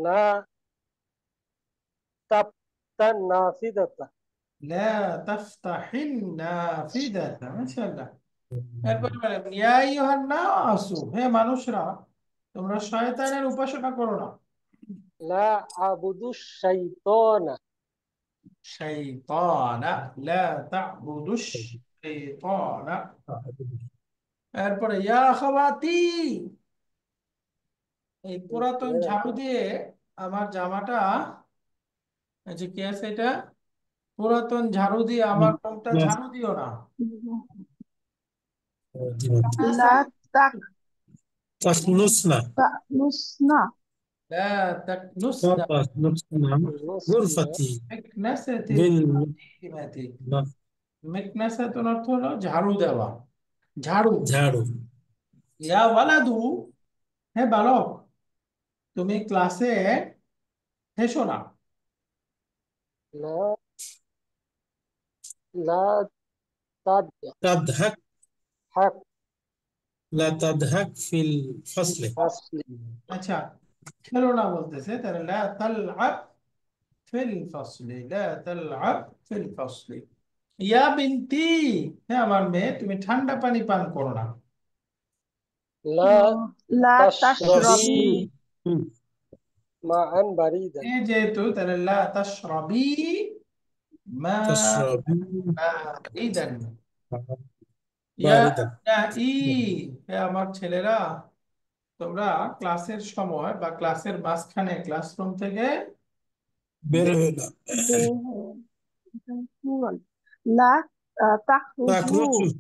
লা তাফতান নাফিদাতা, লা তাফতাহিন নাফিদাতা, মাশাআল্লাহ। এরপরে বলেন ইয়া আইয়ুহান নাসু, হে মানুষরা তোমরা শয়তানের উপাসনা করো না। লা আবুদুশ শাইতানা, শাইতানা লা তা'বুদুশ শাইতানা। এরপরে ইয়া আখাওয়াতি, এই পুরাতন ঝাড়ু দিয়ে আমার জামাটা, এই যে কি আছে এটা, পুরাতন ঝাড়ু দিয়ে আমার রুমটা ঝাড়ু দিও না। لا তাসনুসনা, تأنسنا লা তাকনুসনা তাসনুসনা নুসনা, গুরফাতি মিকনাসাতিল বিল মুসলিমাতি। মিকনাসাতুন অর্থ হলো ঝাড়ু দেওয়া, ঝাড়ু। ঝাড়ু। ইয়া ওয়ালাদু, হে বালক তুমি ক্লাসে হেসো না। লা লা তাদহাক তাদহাক, লা তাদহাক ফিল ফাসলে। ফাসলি, আচ্ছা, খেলো না বলতেছে, তাহলে লা তালআব ফিল ফাসলি, লা তালআব ফিল ফাসলি। ইয়া বিনতি, হে আমার মেয়ে তুমি ঠান্ডা পানি পান করো না। লা لا তাশরাবি تشربي মাআন বারিদান, এ যেহেতু তাহলে লা তাশরাবি মা তাশরাবি ইদান। ইয়া বারিদান। আবনাই, হে আমার ছেলেরা তোমরা ক্লাসের সময় বা ক্লাসের মাঝখানে ক্লাসরুম থেকে বের বে- হয়ে না। لا تخرجوا তাখরুজু,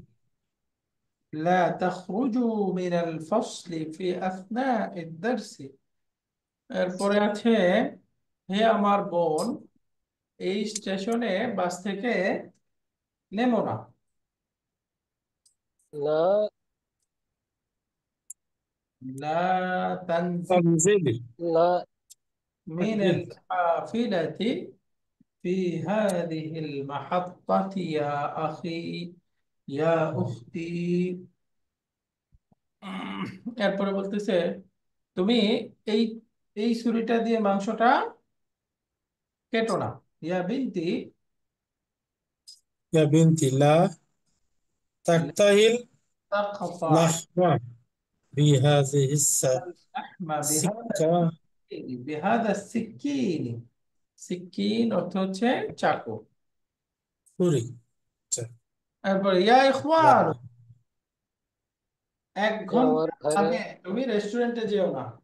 لا تخرجوا من الفصل في أثناء الدرس। এরপরে আছে হে আমার বোন এই স্টেশনে বাস থেকে নেমো না। লা لا تنزل তানজিলি লা من তাকদির। الحافلة في هذه المحطة يا أخي يا أختي। এরপরে বলতেছে তুমি এই এই ছুরিটা দিয়ে মাংসটা কেটো না। ইয়া বিনতি ইয়া বিনতি লা لا তাকতাহিল تقطع লাহমা বিহাযিহি اللحم সিক্কা। بهذا السكين। সিকিন অর্থ হচ্ছে চাকু। ছুরি। আচ্ছা, এরপরে ইয়া ইখওয়ান, লাগবে। 1 ঘন্টা আমার ভাইরা, আগে তুমি রেস্টুরেন্টে যেও না।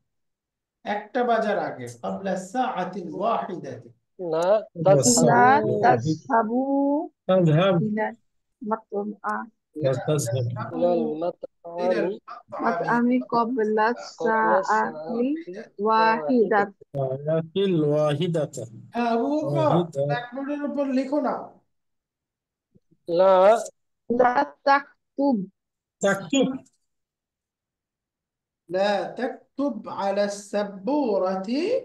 1টা বাজার আগে قبل الساعة الواحدة لا والساعة لا تذهبوا الواحدة تذهبوا تذهب، إلى المطعم لا لا تذهب إلى تذهبوا إلى المطعم المطعم مطعم قبل قبل الساعة الساعة الواحدة. الواحدة الساعة الواحدة. আবু বকর واحدة ব্ল্যাকবোর্ডের উপর লিখো না। لا لا تكتب تكتب لا تكتب على السبورة يا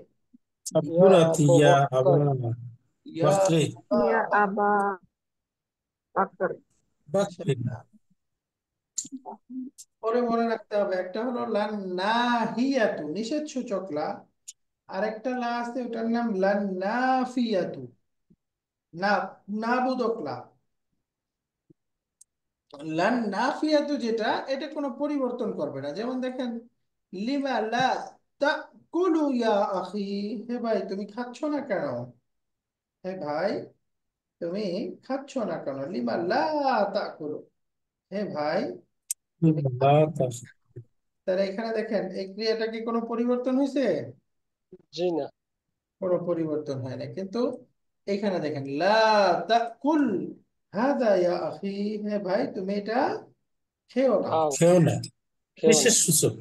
سبورتي أبو يا بكر. أبا يا بكر. يا أبا أبا بكر بكر. পরে মনে রাখতে হবে, একটা হলো লা নাহিয়াতু নিষেধ সূচক লা, আরেকটা লা আছে ওটার নাম লা নাফিয়াতু, না না বোধক লা। লা নাফিয়াতু যেটা, এটা কোনো পরিবর্তন করবে না। যেমন দেখেন লিমা লা তাকুলু ইয়া আখি, হে ভাই তুমি খাচ্ছ না কেন? হে ভাই তুমি খাচ্ছ না কেন? লিমা লা তাকুলু, হে ভাই তুমি لا تخ তাহলে এখানে দেখেন এই ক্রিয়াটা কি কোনো পরিবর্তন হয়েছে? জি না। কোনো পরিবর্তন হয় না, কিন্তু এখানে দেখেন লা তাকুল হাদা ইয়া আখি, হে ভাই তুমি এটা খেও না। খাও খেও না খেও না। বিশেষ সূচক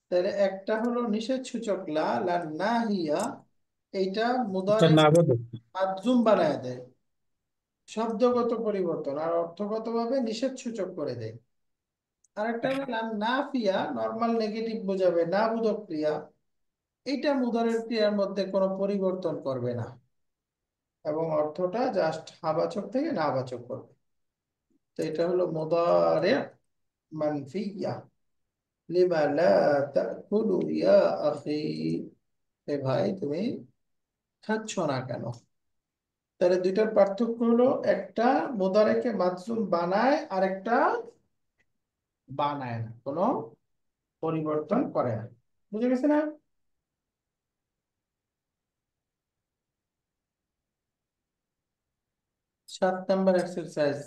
তাহলে একটা হলো নিষেধ সূচক লা, লা নাহিয়া, এইটা এটা মুদারে না বোধক মাজুম বানায় দেয়, শব্দগত পরিবর্তন, আর অর্থগত ভাবে নিষেধ সূচক করে দেয়। আরেকটা হলো লা নাফিয়া, নর্মাল নেগেটিভ বোঝাবে, না বোধক ক্রিয়া, এইটা মুদারের ক্রিয়ার মধ্যে কোনো পরিবর্তন করবে না এবং অর্থটা জাস্ট হাবাচক থেকে নাবাচক করবে। তো এটা হলো মুদারে মানফিয়া। লিমা লা তাকুলু ইয়া আখি, এ ভাই তুমি খাচ্ছ না কেন? তাহলে দুইটার পার্থক্য হলো একটা মুদারেকে মাজজুম বানায়, আরেকটা বানায় না, কোনো পরিবর্তন করে না। বুঝে গেছে না? 7 নম্বর এক্সারসাইজ,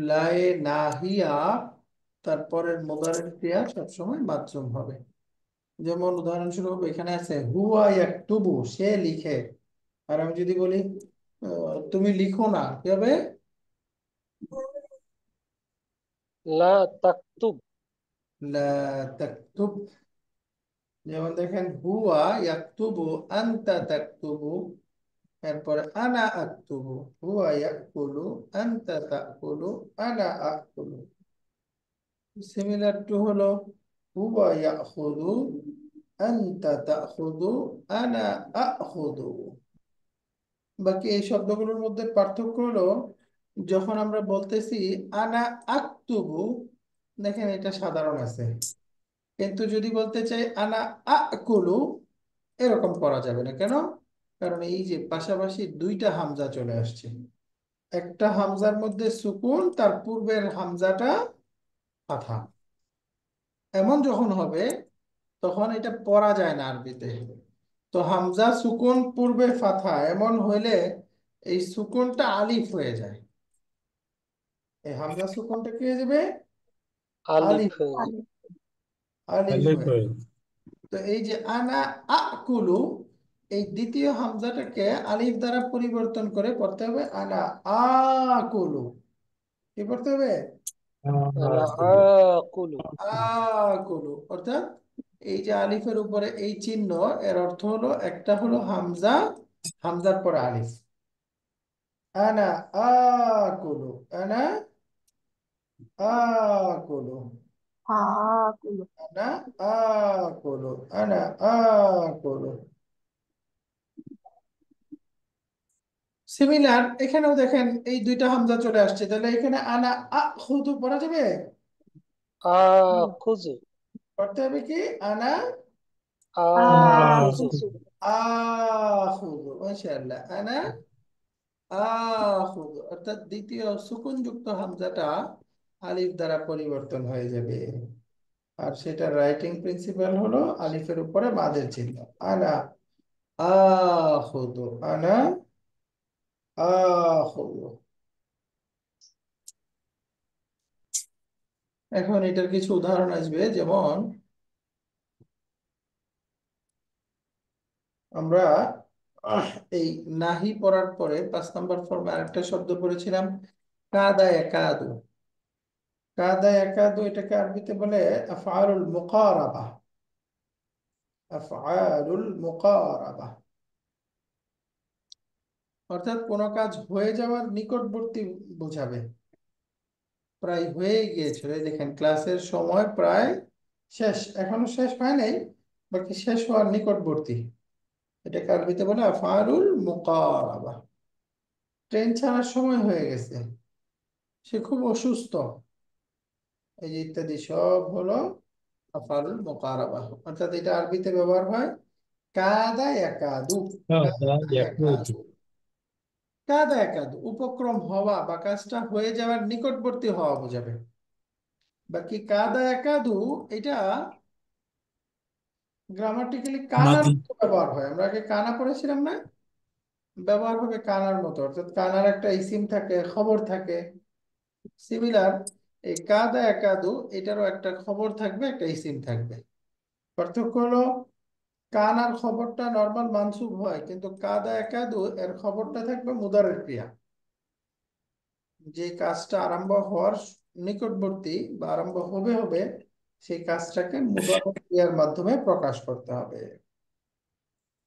লায়ে নাহিয়া, তারপরের মুদারের ক্রিয়া সবসময় মাজজুম হবে। যেমন উদাহরণস্বরূপ এখানে আছে হুয়া ইয়াকতুবু, সে লিখে। আর আমি যদি বলি তুমি লিখো না, কি হবে? লা তাকতুব। লা তাকতুব। যেমন দেখেন হুয়া ইয়াকতুবু আনতা তাকতুবু, এরপরে আনা আকতুবু, হুয়া ইয়াকুলু আনতা তাকুলু আনা আকুলু। সিমিলার টু হলো হুয়া ইয়াখুযু আনতা তাখুযু আনা আখুযু। বাকি এই শব্দগুলোর মধ্যে পার্থক্য হলো যখন আমরা বলতেছি আনা আকতুবু, দেখেন এটা সাধারণ আছে, কিন্তু যদি বলতে চাই আনা আকুলু, এরকম করা যাবে না। কেন? কারণ এই যে পাশাপাশি দুইটা হামজা চলে আসছে, একটা হামজার মধ্যে সুকুন, তার পূর্বের হামজাটা ফাথা। এমন যখন হবে তখন এটা পড়া যায় না আরবিতে। তো হামজা সুকুন পূর্বে ফাথা এমন হইলে এই সুকুনটা আলিফ হয়ে যায়, এই হামজা সুকুনটা কি হয়ে যাবে? আলিফ আলিফ, হয়ে যায়। আলিফ। আলিফ আলিফ হয়ে। হয়ে তো এই যে আনা আকুলু, এই দ্বিতীয় হামজাটাকে আলিফ দ্বারা পরিবর্তন করে পড়তে হবে আনা আকুলু। কি পড়তে হবে? আনা আকুলু আকুলু। আকুলু। অর্থাৎ এই যে আলিফের উপরে এই চিহ্ন, এর অর্থ হলো একটা হলো হামজা, হামজার পরে আলিফ। আনা আকুলু, আনা আকুলু, আকুলু। আনা আকুলু, আনা আকুলু। সিমিলার এখানেও দেখেন এই দুইটা হামজা চলে আসছে, তাহলে এখানে আনা আখুদু পড়া যাবে? আখুযু। পড়তে হবে কি আনা আখুযু। আকুলু। আখুদু। মাশাআল্লাহ, আনা আখুদু, অর্থাৎ দ্বিতীয় সুকুনযুক্ত হামজাটা আলিফ দ্বারা পরিবর্তন হয়ে যাবে। আর সেটা রাইটিং প্রিন্সিপাল হলো আলিফের উপরে মাদের চিহ্ন। আনা আখুদু, আনা আখুদু। এখন এটার কিছু উদাহরণ আসবে, যেমন আমরা আহ, এই নাহি পড়ার পরে 5 নম্বর ফর্মে আরেকটা শব্দ পড়েছিলাম কাদা একাদু। কাদা একাদু এটাকে আরবিতে বলে আফআলুল মুকারাবা, আফআলুল মুকারাবা, অর্থাৎ কোনো কাজ হয়ে যাওয়ার নিকটবর্তী বোঝাবে। প্রায় হয়ে গিয়েছিল, এই দেখেন ক্লাসের সময় প্রায় শেষ, এখনো শেষ হয় নাই, বাকি শেষ হওয়ার নিকটবর্তী, এটাকে আরবিতে বলে আফআলুল মুকারাবা। ট্রেন ছাড়ার সময় হয়ে গেছে, সে খুব অসুস্থ, এই যে ইত্যাদি সব হলো আফআলুল মুকারাবা। অর্থাৎ এটা আরবিতে ব্যবহার হয় কাদা ইয়াকাদু। هذا কাদা يقود ইয়াকাদু, কাদা ইয়াকাদু উপক্রম হওয়া বা কাজটা হয়ে যাওয়ার নিকটবর্তী হওয়া বোঝাবে। বাকি কাদা ইয়াকাদু এটা গ্রামাটিক্যালি কানার মাদি মতো ব্যবহার হয়, আমরা আগে কানা পড়েছিলাম না? ব্যবহার হবে কানার মতো, অর্থাৎ কানার একটা ইসিম থাকে, খবর থাকে, সিমিলার, এই কাদা একাদু এটারও একটা খবর থাকবে, একটা ইসিম থাকবে। পার্থক্য হলো কানার খবরটা নর্মাল মানসুব হয়, কিন্তু কাদা একাদু এর খবরটা থাকবে মুদারের ক্রিয়া। যে কাজটা আরম্ভ হওয়ার নিকটবর্তী বা আরম্ভ হবে হবে, সেই কাজটাকে মুদারের ক্রিয়ার মাধ্যমে প্রকাশ করতে হবে।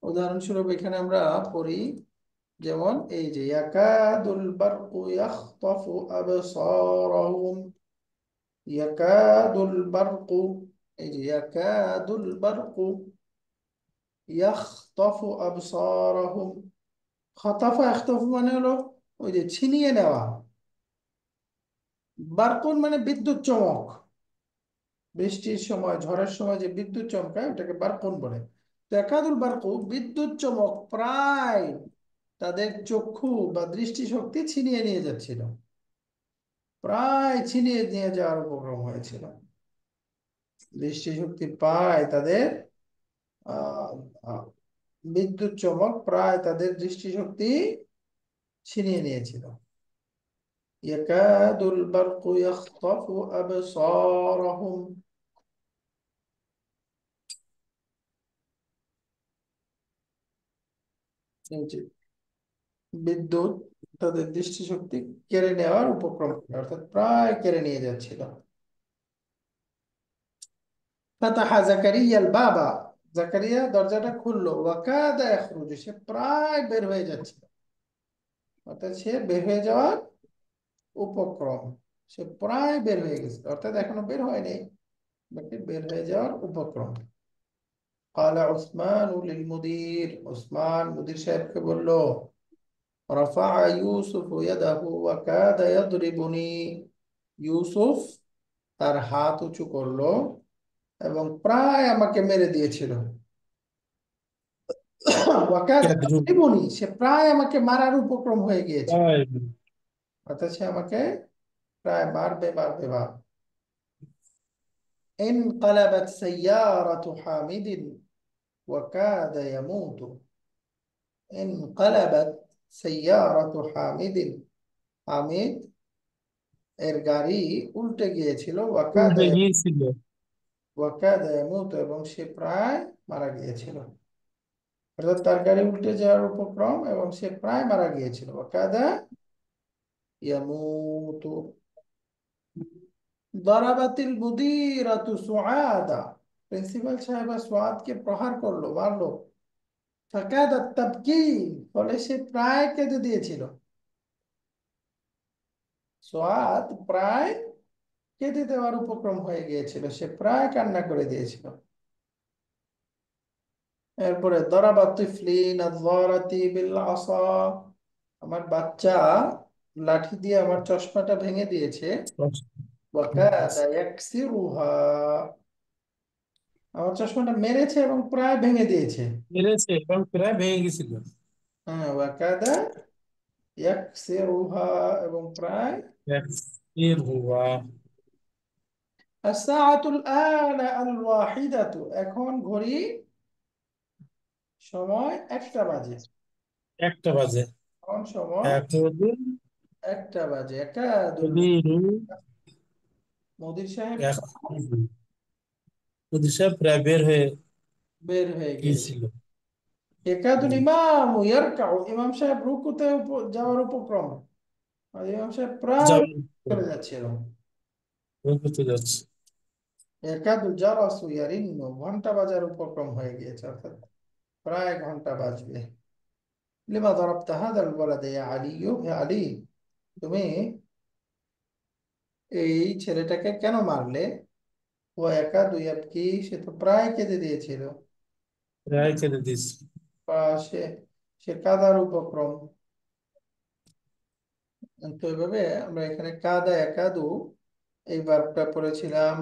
উদাহরণস্বরূপ এখানে আমরা পড়ি, যেমন এই যে ইয়াকাদুল বারকু ইয়াখতাফু আবসারাহুম। ইয়াকাদুল বারকু, এই যে ইয়াকাদুল বারকু ইয়াখতাফু আবসারাহুম। খতাফা ইয়াখতাফু মানে হলো ওই যে ছিনিয়ে নেওয়া। বারকুন মানে বিদ্যুৎ চমক। বৃষ্টির সময়, ঝড়ের সময় যে বিদ্যুৎ চমকায় ওটাকে বারকুন বলে। তো একাদুল বারকু বিদ্যুৎ চমক প্রায় তাদের চক্ষু বা দৃষ্টিশক্তি ছিনিয়ে নিয়ে যাচ্ছিল, প্রায় ছিনিয়ে নিয়ে যাওয়ার উপক্রম হয়েছিল। দৃষ্টিশক্তি প্রায় তাদের আহ আহ, বিদ্যুৎ চমক প্রায় তাদের দৃষ্টিশক্তি ছিনিয়ে নিয়েছিল। ইয়াকাদুল বারকু ইয়াখতাফু আবসারাহুম। এই যে বিদ্যুৎ তাদের দৃষ্টিশক্তি কেড়ে নেওয়ার উপক্রম করে, অর্থাৎ প্রায় কেড়ে নিয়ে যাচ্ছিল। ফাতাহা জাকারিয়াল বাবা, জাকারিয়া দরজাটা খুললো, ওয়াকাদা ইয়াখরুজু, সে প্রায় বের হয়ে যাচ্ছিল, অর্থাৎ সে বের হয়ে যাওয়ার উপক্রম। সে প্রায় বের হয়ে গেছে, অর্থাৎ এখনো বের হয়নি, বাকি বের হয়ে যাওয়ার উপক্রম। ক্বালা উসমানু লিল মুদির, উসমান মুদির সাহেবকে বলল, রাফা ইউসুফ ইয়াদাহু ওয়া কাদা ইয়াদরিবুনি। ইউসুফ তার হাত উঁচু করলো এবং প্রায় আমাকে মেরে দিয়েছিল। ওয়া কাদা ইয়াদরুব, ইয়াদরিবুনি, সে প্রায় আমাকে মারার উপক্রম হয়ে গিয়েছিল, তাইব, অর্থাৎ সে আমাকে প্রায় মারবে মারবে ভাব। انقلبت سيارة حامد وكاد يموت। انقلبت سيارة حامد، হামিদ এর গাড়ি উল্টে গিয়েছিল, উল্টে গিয়েছিল। ওয়াকাদা ইয়ামুতু, এবং সে প্রায় মারা গিয়েছিল। অর্থাৎ তার গাড়ি উল্টে যাওয়ার উপক্রম এবং সে প্রায় মারা গিয়েছিল। ওয়াকাদা ইয়ামুতু। দারাবাতিল মুদিরাতু সুআদা, প্রিন্সিপাল সাহেবা সুআদকে প্রহার করলো, মারলো। ফাকাদাত তাবকি, ফলে সে প্রায় কেঁদে দিয়েছিল। সুআদ প্রায় কেঁদে দেওয়ার উপক্রম হয়ে গিয়েছিল, সে প্রায় কান্না করে দিয়েছিল। এরপরে দরাবা তিফলিন আয-যারাতি বিল আসা, আমার বাচ্চা লাঠি দিয়ে আমার চশমাটা ভেঙে দিয়েছে। ওয়াকাদা ইয়াকসিরুহা, আমার চশমাটা মেরেছে এবং প্রায় ভেঙে দিয়েছে। মেরেছে এবং প্রায় ভেঙে গেছিল। হ্যাঁ, ওয়াকাদা ইয়াকসিরুহা, এবং প্রায়। ইয়াকসির হুয়া, আস-সাআতুল আনা আল-ওয়াহিদাতু, এখন ঘড়ি সময় 1টা বাজে। একটা বাজে। এখন সময় ইয়াকুদু 1টা বাজে। একাদুল কুদিরু, মুদির সাহেব ইয়াকুদু, কুদির সাহেব প্রায় বের হয়ে বের হয়ে গিয়েছে। গিয়েছিল। একাদুল ইমাম ইয়ারকাউ, ইমাম সাহেব রুকুতে যাওয়ার উপক্রম, আর ইমাম সাহেব প্রায় যাওয়ার চলে যাচ্ছিল। করতে যাচ্ছে। একাদুল জারাসু ইয়ারিন্নু, ঘন্টা বাজার উপক্রম হয়ে গিয়েছে, অর্থাৎ প্রায় ঘন্টা বাজবে। লিমা দারাবতা হাদাল ওয়ালাদা ইয়া আলিয়্যু, হে আলী, তুমি এই ছেলেটাকে কেন মারলে? ও একাদু ইয়াবকি, সে তো প্রায় কেঁদে দিয়েছিল। প্রায় কেঁদে দিয়েছে। বা সে সে কাদার উপক্রম। তো এভাবে আমরা এখানে কাদা একাদু এই বাক্যটা পড়েছিলাম।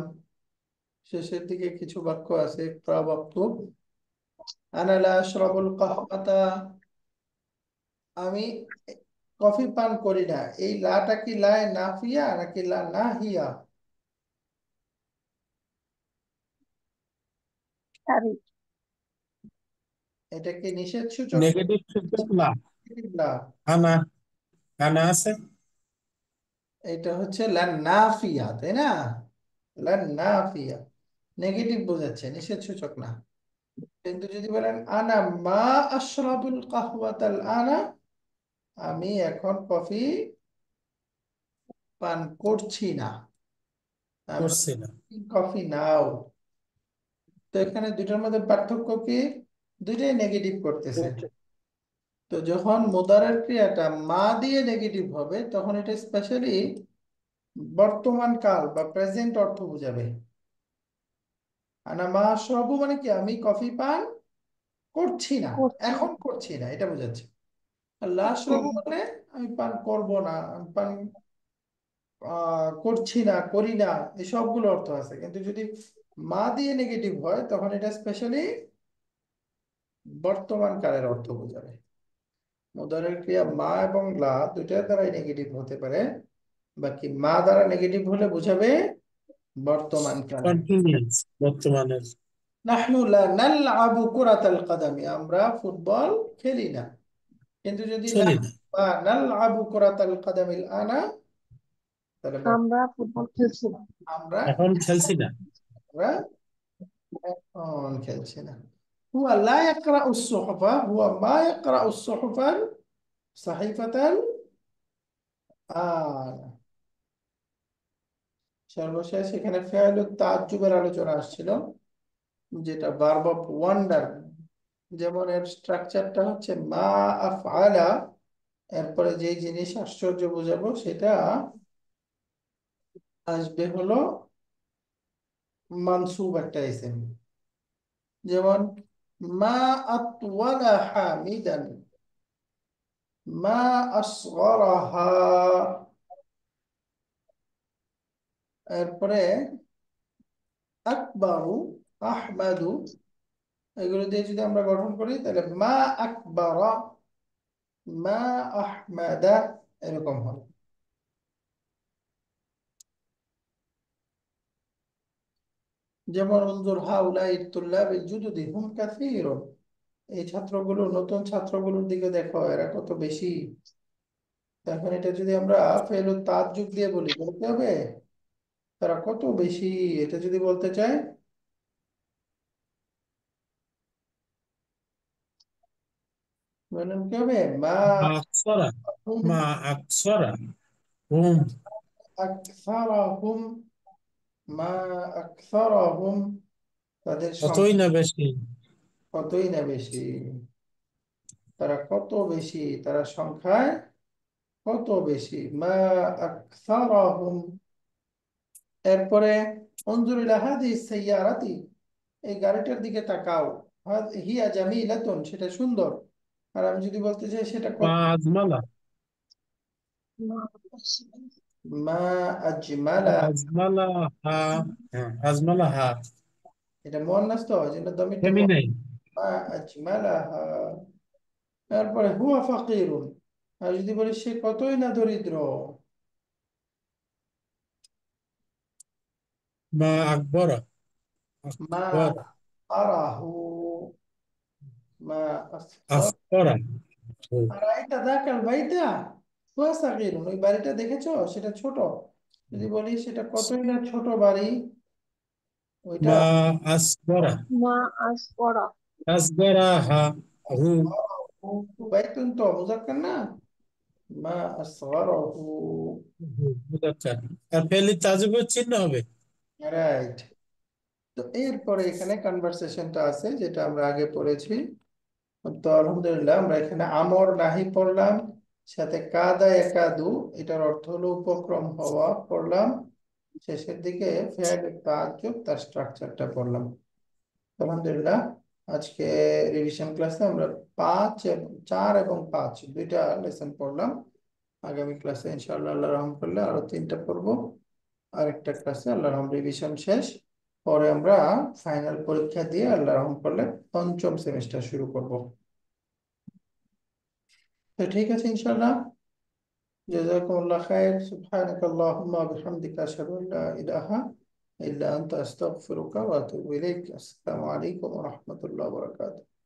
শেষের দিকে কিছু বাক্য আছে, বাক্য আনা লা আশরাবুল কাহওয়াতা, আমি কফি পান করি না। এই লাটা কি লায়ে নাফিয়া নাকি লা নাহিয়া? আরে, এটা কি নিষেধ সূচক নেগেটিভ সূচক লা। লা? আনা, আনা আছে। এটা হচ্ছে লান নাফিয়া, তাই না? লান নাফিয়া নেগেটিভ বোঝাচ্ছে, নিষেধ সূচক না। কিন্তু যদি বলেন আনা মা আশরাবুল কাহওয়াতাল আনা, আমি এখন কফি পান করছি না, আমরা করছে না। কফি নাও। তো এখানে দুইটার মধ্যে পার্থক্য কি? দুইটাই নেগেটিভ করতেছে। তো যখন মুদারের ক্রিয়াটা মা দিয়ে নেগেটিভ হবে, তখন এটা স্পেশালি বর্তমান কাল বা প্রেজেন্ট অর্থ বোঝাবে। আনা মা আশরাবু মানে কি, আমি কফি পান করছি না, করছি। এখন করছি না, এটা বোঝাচ্ছে। আর লা হ্যাঁ, আশরাবু মানে আমি পান করব না, আমি পান করছি না, করি না, এই সবগুলো অর্থ আছে। কিন্তু যদি মা দিয়ে নেগেটিভ হয়, তখন এটা স্পেশালি বর্তমান কালের অর্থ বোঝাবে। মুদারের ক্রিয়া মা এবং লা দুইটার দ্বারাই নেগেটিভ হতে পারে, বাকি মা দ্বারা নেগেটিভ হলে বোঝাবে বর্তমান কালে। কন্টিনিউয়াস, বর্তমানের। নাহনু লা নালআবু কুরাতাল কাদামি, আমরা ফুটবল খেলি না। কিন্তু যদি চলি না। নালআবু কুরাতাল কাদামিল আনা, তাহলে আমরা ফুটবল খেলছি না। আমরা এখন খেলছি না। আমরা এখন খেলছি না। হুয়া লা ইয়াকরাউ সুহুফা, হুয়া মা ইয়াকরাউ সুহুফাল সাহিফাতাল আনা। সর্বশেষ এখানে ফেয়ালুত তাজ্জুবের আলোচনা আসছিল, যেটা ভার্ব অফ ওয়ান্ডার। যেমন এর স্ট্রাকচারটা হচ্ছে মা আফআলা, এরপরে যে জিনিস আশ্চর্য বোঝাবো সেটা আসবে হলো মানসুব একটা ইসেম। যেমন মা আতওয়ালা হামিদান, মা আসগরাহা। এরপরে আকবারু, আহমাদু, এগুলো দিয়ে যদি আমরা গঠন করি তাহলে মা আকবারা, মা আহমাদা, এরকম হয়। যেমন উনজুর হাউলাই তুল্লাব জুদুদি হুম কাসীরুন, এই ছাত্রগুলো, নতুন ছাত্রগুলোর দিকে দেখো, এরা কত বেশি। এখন এটা যদি আমরা ফেলু তাজ্জুব দিয়ে বলি, বলতে হবে তারা কত বেশি। এটা যদি বলতে চাই, বলেন কি হবে? মা মা আকসরা, হুম মা আকসরা হুম, আকসারাহুম, মা আকসারাহুম, তাদের কতই সংখ্যা না বেশি। কতই না বেশি, তারা কত বেশি, তারা সংখ্যায় কত বেশি। মা আকসারাহুম। এরপরে উনজুর ইলা হাদিস সাইয়ারাতি, এই গাড়িটার দিকে তাকাও। হিয়া জামিলাতুন, সেটা সুন্দর। আর আমি যদি বলতে চাই সেটা মা কত, আজমালা, মা মা মা আজমালা। আজমালা হা, হ্যাঁ আজমালা হা, এটা মুয়ান্নাস তো, এই জন্য দমিরটা ফেমিনাইন। মা আজমালাহা। তারপরে হুয়া ফাকিরুন, আর যদি বলি সে কতই না দরিদ্র। মা আকবরা, মা আকবরা, আরাহু, মা আসফার। আফকরা। আর আইতা দাকাল বাইতা হুয়া সাগীরুন, ওই বাড়িটা দেখেছো, সেটা ছোট। যদি বলি সেটা কতই না ছোট বাড়ি, ওইটা মা আসগরা, মা আজ পড়া। আসগরা হা, হু, বাইতুন তো মুজাক্কার না, মা আসগারাহু। মুজাক্কার। আর ফেলি তাজুবের চিহ্ন হবে। রাইট। তো এরপরে এখানে কনভারসেশনটা আছে, যেটা আমরা আগে পড়েছি। তো আলহামদুলিল্লাহ আমরা এখানে আমর নাহি পড়লাম, সাথে কাদা একাদু, এটার অর্থ হলো উপক্রম হওয়া পড়লাম। শেষের দিকে ফেয়াল তাজ্জুব, তার স্ট্রাকচারটা পড়লাম। তো আলহামদুলিল্লাহ আজকে রিভিশন ক্লাসে আমরা 4 এবং 5 দুইটা লেসন পড়লাম। আগামী ক্লাসে ইনশাআল্লাহ আল্লাহ রহম করলে আরো 3টা পড়বো। আরেকটা ক্লাসে আল্লাহ রহম রিভিশন শেষ, পরে আমরা ফাইনাল পরীক্ষা দিয়ে আল্লাহ রহম করলে 5ম সেমিস্টার শুরু করব। তো ঠিক আছে ইনশাআল্লাহ। জাযাকুমুল্লাহ খাইর। সুবহানাকাল্লাহুম্মা ওয়া বিহামদিকা আশহাদু আল লা ইলাহা ইল্লা আনতা আস্তাগফিরুকা ওয়া আতুবু ইলাইক। আসসালামু আলাইকুম ওয়া রাহমাতুল্লাহি ওয়া বারাকাতুহু।